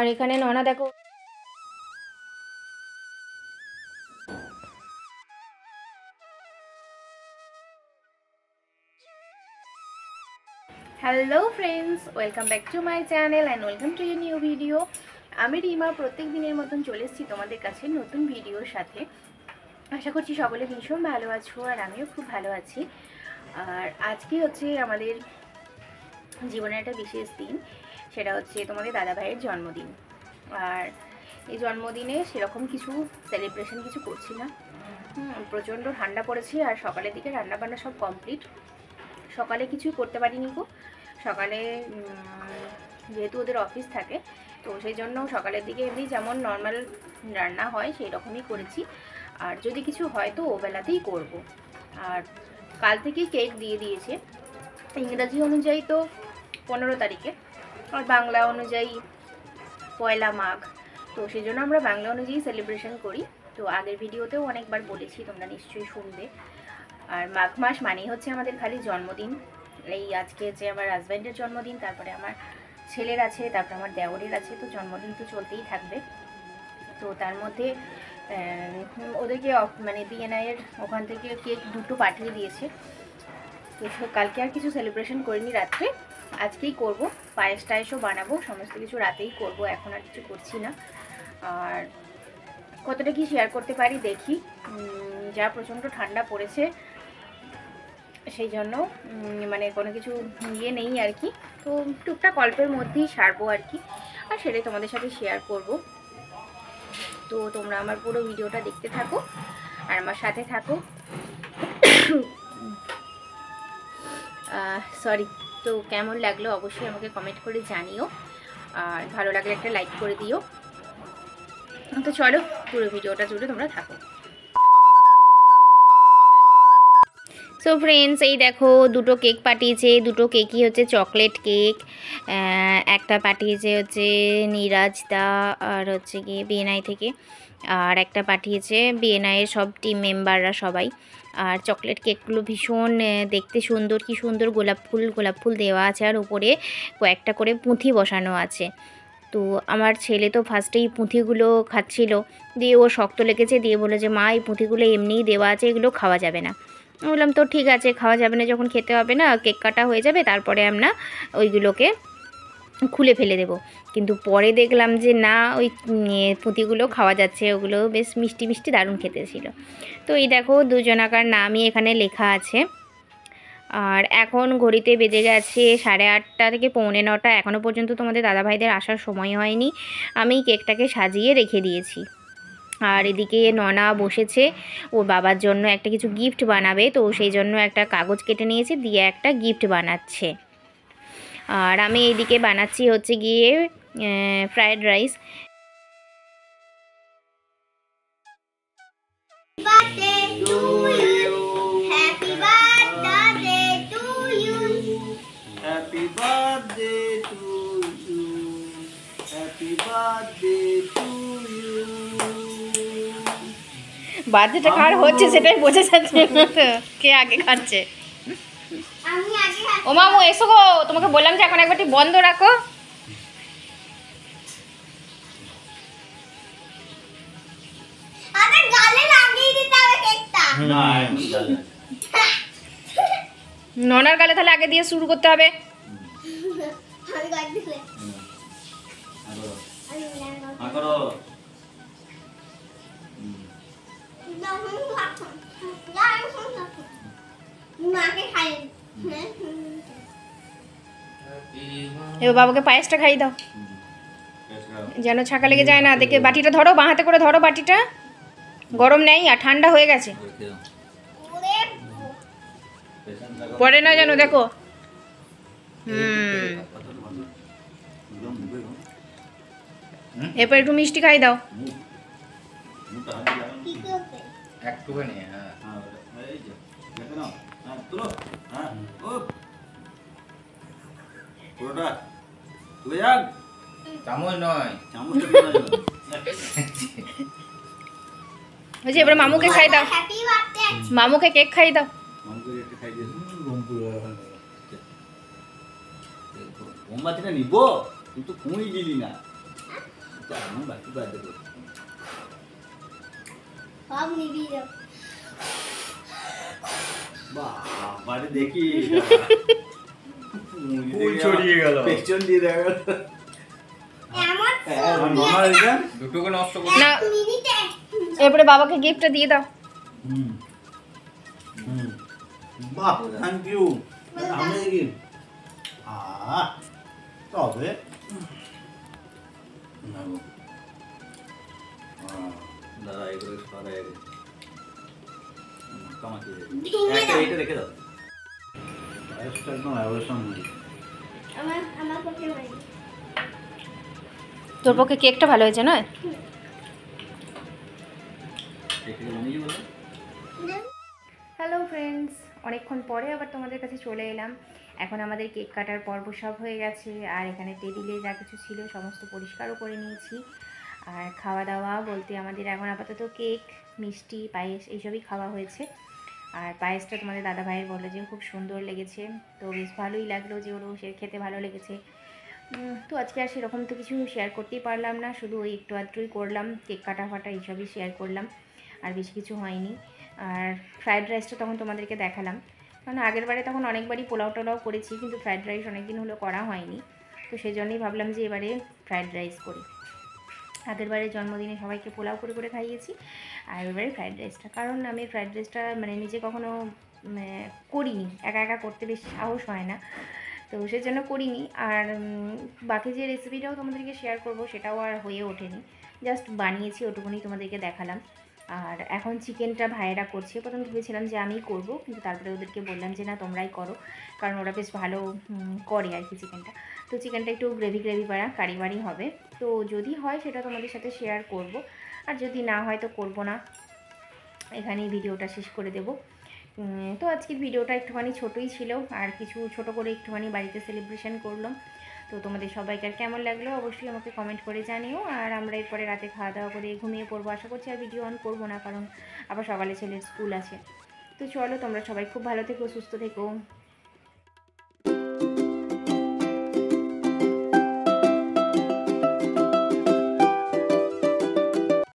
আর এখানে ননা দেখো hello friends, welcome back to my channel and welcome to a new video. আমি রিমা প্রত্যেক দিনের মতন চলে এসেছি তোমাদের কাছে নতুন ভিডিওর সাথে। আশা করছি সকলে ভীষণ ভালো আছো আর আমিও খুব ভালো আছি। আর আজকে হচ্ছে আমাদের জীবনের একটা বিশেষ দিন, সেটা হচ্ছে তোমাদের দাদাভাইয়ের জন্মদিন। আর এই জন্মদিনে সেরকম কিছু সেলিব্রেশন কিছু করছি না। প্রচণ্ড ঠান্ডা পড়েছে আর সকালের দিকে রান্নাবান্না সব কমপ্লিট। সকালে কিছুই করতে পারিনি গো। সকালে যেহেতু ওদের অফিস থাকে, তো সেই জন্য সকালের দিকে এমনি যেমন নর্মাল রান্না হয় সেই রকমই করেছি। আর যদি কিছু হয় তো ওবেলাতেই করব। আর কাল থেকেই কেক দিয়ে দিয়েছে, ইংরাজি অনুযায়ী তো 15 তারিখে আর বাংলা অনুযায়ী পয়লা মাঘ। তো সেই জন্য আমরা বাংলা অনুযায়ী সেলিব্রেশন করি। তো আগের ভিডিওতেও অনেকবার বলেছি, তোমরা নিশ্চয়ই শুনবে। আর মাঘ মাস মানেই হচ্ছে আমাদের খালি জন্মদিন। এই আজকে যে আমার হাজব্যান্ডের জন্মদিন, তারপরে আমার ছেলের আছে, তারপরে আমার দেওরের আছে, তো জন্মদিন তো চলতেই থাকবে। তো তার মধ্যে ওদেরকে মানে বিএনআইয়ের ওখান থেকে কেক দুটো পাঠিয়ে দিয়েছে। তো কালকে আর কিছু সেলিব্রেশন করিনি, রাত্রে আজকেই করব। পায়েস টায়েসও বানাবো, সমস্ত কিছু রাতেই করব, এখন আর কিছু করছি না। আর কতটা কি শেয়ার করতে পারি দেখি। যা প্রচণ্ড ঠান্ডা পড়েছে সেই জন্য মানে কোনো কিছু ইয়ে নেই আর কি। তো টুকটাক অল্পের মধ্যেই সারবো আর কি, আর সেটাই তোমাদের সাথে শেয়ার করব। তো তোমরা আমার পুরো ভিডিওটা দেখতে থাকো আর আমার সাথে থাকো। সরি। তো কেমন লাগলো অবশ্যই আমাকে কমেন্ট করে জানিও, আর ভালো লাগলে একটা লাইক করে দিও। তো চলো পুরো ভিডিওটা জুড়ে তোমরা থাকো। সো ফ্রেন্ডস, এই দেখো দুটো কেক পাঠিয়েছে। দুটো কেকই হচ্ছে চকলেট কেক। একটা পাঠিয়েছে হচ্ছে নিরাজদা আর হচ্ছে গিয়ে বিএনআই থেকে, আর একটা পাঠিয়েছে বিএনআইয়ের সব টিম মেম্বাররা সবাই। আর চকলেট কেকগুলো ভীষণ দেখতে সুন্দর, কি সুন্দর গোলাপ ফুল দেওয়া আছে, আর উপরে কয়েকটা করে পুঁথি বসানো আছে। তো আমার ছেলে তো ফার্স্টেই পুঁথিগুলো খাচ্ছিল, দিয়ে ও শক্ত লেগেছে, দিয়ে বলে যে মা এই পুঁথিগুলো এমনিই দেওয়া আছে, এগুলো খাওয়া যাবে না। বললাম তো ঠিক আছে, খাওয়া যাবে না যখন খেতে হবে না, কেক কাটা হয়ে যাবে তারপরে আমরা ওইগুলোকে খুলে ফেলে দেব। কিন্তু পরে দেখলাম যে না, ওই পুঁতিগুলো খাওয়া যাচ্ছে, ওগুলো বেশ মিষ্টি মিষ্টি দারুণ খেতে ছিল। তো এই দেখো দুজনাকার নামই এখানে লেখা আছে। আর এখন ঘড়িতে বেজে গেছে 8:30 থেকে 8:45। এখনও পর্যন্ত তোমাদের দাদাভাইদের আসার সময় হয়নি। আমি কেকটাকে সাজিয়ে রেখে দিয়েছি। আর এদিকে ননা বসেছে, ওর বাবার জন্য একটা কিছু গিফট বানাবে, তো সেই জন্য একটা কাগজ কেটে নিয়েছে, দিয়ে একটা গিফট বানাচ্ছে। আর আমি এইদিকে বানাচ্ছি হচ্ছে গিয়ে ফ্রায়েড রাইস। বার্থডেটা কার হচ্ছে সেটাই বোঝা যাচ্ছে কে আগে খাচ্ছে। ও মামু এসো গো, তোমাকে বললাম যে এখন একবারটি বন্ধ রাখো। ননার গালে তাহলে আগে দিয়ে শুরু করতে হবে। এবার বাবাকে পায়েসটা খাই দাও, যেন ছাকা লেগে যায় না। দেখে বাটিটা ধরো, বাঁ হাতে করে ধরো বাটিটা, গরম নেই আর ঠান্ডা হয়ে গেছে, পরে না যেন। দেখো এরপর একটু মিষ্টি খাই দাও। এবার মামুকে খাই দাও, মামুকে কেক খাই দাও। মোমবাতিটা নিব, তুই তো কুঁড়ি দিলি না। আমি বাকি বাদ দেবো সব নিবি দাও। বাবারে দেখি ফুল ছড়িয়ে গেল পেছন দিয়ে দেখা গেল এমন আমার মামা এটা দুটোকে নষ্ট করে না মিনিটে এরপরে বাবাকে গিফটটা দিয়ে দাও। হুম হুম বাহ থ্যাংক ইউ আমি দেখি তবে না গো দাদা এগুলো সাদা এগুলো কামাতে একটা এটা রেখে দাও আরেকটা একদম অ্যাভয়েশন নেই আমার পক্ষে ভাই তোর পক্ষে কেকটা ভালো হয়েছে নয়? রেখে দেবো নিজে বলো হ্যালো ফ্রেন্ডস, অনেকক্ষণ পরে আবার তোমাদের কাছে চলে এলাম। এখন আমাদের কেক কাটার পর্ব সব হয়ে গেছে, আর এখানে টেবিলে যা কিছু ছিল সমস্ত পরিষ্কারও করে নিয়েছি। আর খাওয়া দাওয়া বলতে আমাদের এখন আপাতত কেক, মিষ্টি, পায়েস এইসবই খাওয়া হয়েছে। আর পায়েসটা তোমাদের দাদা ভাইয়ের বললো যে খুব সুন্দর লেগেছে, তো বেশ ভালোই লাগলো যে ওরও সে খেতে ভালো লেগেছে। তো আজকে আর সেরকম তো কিছু শেয়ার করতেই পারলাম না, শুধু ওই একটু আধটুই করলাম, কেক কাটা ফাটা এইসবই শেয়ার করলাম, আর বেশি কিছু হয়নি। আর ফ্রায়েড রাইসটা তখন তোমাদেরকে দেখালাম, কারণ আগের বারে তখন অনেকবারই পোলাও টোলাও করেছি, কিন্তু ফ্রায়েড রাইস অনেকদিন হলো করা হয়নি, তো সেই জন্যই ভাবলাম যে এবারে ফ্রায়েড রাইস করি। আগের বারে জন্মদিনে সবাইকে পোলাও করে করে খাইয়েছি, আর এবারে ফ্রায়েড রাইসটা, কারণ আমি ফ্রায়েড রাইসটা মানে নিজে কখনো করিনি, একা একা করতে বেশ সাহস হয় না, তো সেই জন্য করিনি। আর বাকি যে রেসিপিটাও তোমাদেরকে শেয়ার করব সেটাও আর হয়ে ওঠেনি, জাস্ট বানিয়েছি ওটুকুনি তোমাদেরকে দেখালাম। আর এখন চিকেনটা ভাইয়েরা করছে, প্রথম ভেবেছিলাম যে আমিই করব, কিন্তু তারপরে ওদেরকে বললাম যে না তোমরাই করো, কারণ ওরা বেশ ভালো করে আর কি চিকেনটা। তো চিকেনটা একটু গ্রেভি গ্রেভি পাড়া কারি বাড়ি হবে, তো যদি হয় সেটা তোমাদের সাথে শেয়ার করব, আর যদি না হয় তো করব না, এখানেই ভিডিওটা শেষ করে দেব। তো আজকের ভিডিওটা একটুখানি ছোটোই ছিল, আর কিছু ছোট করে একটুখানি বাড়িতে সেলিব্রেশন করলাম। তো তোমাদের সবাইকার কেমন লাগলো অবশ্যই আমাকে কমেন্ট করে জানিও। আর আমরা এরপরে রাতে খাওয়া দাওয়া করে ঘুমিয়ে পড়বো, আশা করছি আর ভিডিও অন করবো না, কারণ আবার সকালে ছেলের স্কুল আছে। তো চলো, তোমরা সবাই খুব ভালো থেকো, সুস্থ থেকো।